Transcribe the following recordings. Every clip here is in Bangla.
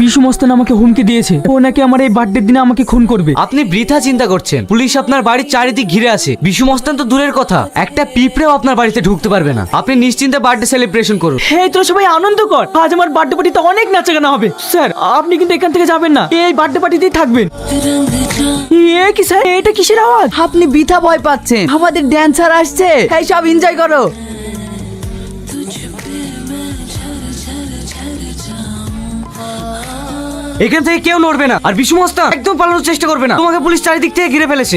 বিশু মস্তান আমাকে হুমকি দিয়েছে, ও নাকি আমার এই বার্থডের দিনে আমাকে খুন করবে। আপনি বৃথা চিন্তা করছেন। পুলিশ আপনার বাড়ির চারিদিক ঘিরে আছে। বিশু মস্তান তো দূরের কথা, একটা পিঁপড়েও আপনার বাড়িতে ঢুকতে পারবে না। আপনি নিশ্চিন্তে বার্থডে সেলিব্রেশন করুন। এই তো সবাই আনন্দ কর, আজ আমার বার্থডে পার্টিতে অনেক নাচাগানা হবে। স্যার আপনি কিন্তু এখান থেকে যাবেন না, এই বার্থডে পার্টিতেই থাকবেন। এ কি স্যার, এটা কিসের আওয়াজ? আপনি বৃথা ভয় পাচ্ছেন, আমাদের ড্যান্সার আসছে, এই সব এনজয় করো। এখান থেকে কেউ নড়বে না, আর বিশু মস্তান একদম পালানোর চেষ্টা করবে না। তোমাকে পুলিশ চারিদিক থেকে ঘিরে ফেলেছে।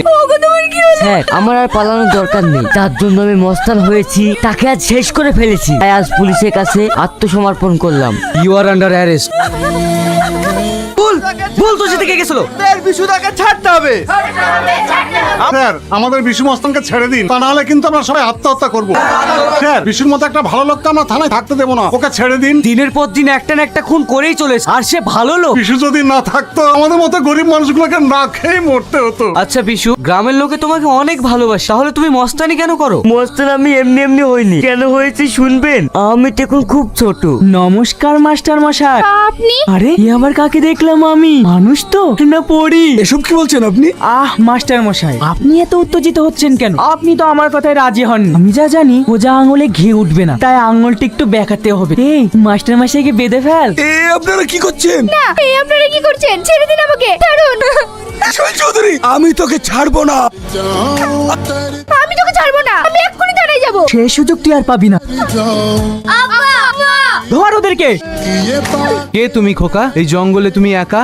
স্যার আমার আর পালানোর দরকার নেই, যার জন্য আমি মস্তান হয়েছি তাকে আজ শেষ করে ফেলেছি। তাই আজ পুলিশের কাছে আত্মসমর্পণ করলাম। You are under arrest. বল তো যেতে কে গেছিল? বিশুদাকে ছাড়তে হবে। স্যার আমাদের বিশু মস্তানকে ছেড়ে দিন, তা নাহলে কিন্তু আমরা সবাই আত্মহত্যা করবো। স্যার বিশুর মতো একটা ভালো লোককে আমরা থানায় থাকতে দেবো না, ওকে ছেড়ে দিন। দিনের পর দিন একটা না একটা খুন করেই চলেছে, আর সে ভালো লোক। বিশু যদি না থাকতো আমাদের মতো গরিব মানুষগুলোকে না খেয়ে মরতে হতো। আচ্ছা বিশু, গ্রামের লোকে তোমাকে অনেক ভালোবাসে, তাহলে তুমি মস্তানি কেন করো? মস্তান আমি এমনি এমনি হইনি, কেন হয়েছে শুনবেন? আমি তো এখন খুব ছোট। নমস্কার মাস্টার মশাই। আপনি? আরে এ আবার কাকে দেখলাম আমি? মানুষ তো না পড়ি? এসব কি বলছেন আপনি? মাস্টার মশাই আপনি এত উত্তেজিত হচ্ছেন কেন? আপনি তো আমার কথায় রাজি হন। আমি যা জানি ও যা আঙুলে ঘি উঠবে না, তাই আঙুলটা একটু বেঁকাতে হবে। এই মাস্টার মশাইকে বেঁধে ফেল। এ আপনারা কি করছেন? না, এই আপনারা কি করছেন? ছেড়ে দিন আমাকে, ছাড়ুন। শৈল চৌধুরী আমি তোকে ছাড়বো না। আমি তোকে ছাড়বো না, আমি এক্ষুনি থানায় যাবো। সে সুযোগ তুই আর পাবি না। আব্বা! ধর ওদেরকে। কে তুমি খোকা? এই জঙ্গলে তুমি একা?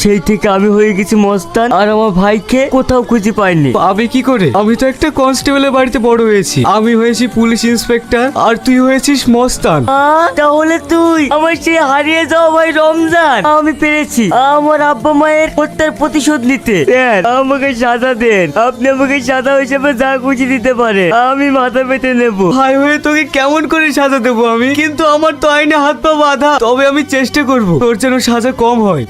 সেই থেকে আমি হয়ে গেছি মস্তান, আর আমার ভাইকে কোথাও খুঁজে পাইনি। আমি কি করে? আমি তো একটা কনস্টেবলের বাড়িতে বড় হয়েছি। আমি হয়েছি পুলিশ ইন্সপেক্টর, আর তুই হয়েছিস মস্তান। তাহলে তুই আমার সেই হারিয়ে যাওয়া ভাই রমজান। আমি পেরেছি আমার আব্বা মায়ের হত্যার প্রতিশোধ নিতে। দেন আমাকে সাজা দেন, আপনি আমাকে সাজা হিসেবে যা খুঁজে দিতে পারে আমি মাথা পেতে নেব। ভাই হয়ে তোকে কেমন করে সাজা দেবো আমি? কিন্তু আমার তো আইনে হাত পা বাঁধা। তবে আমি চেষ্টা করব তোর যেন সাজা কম হয়।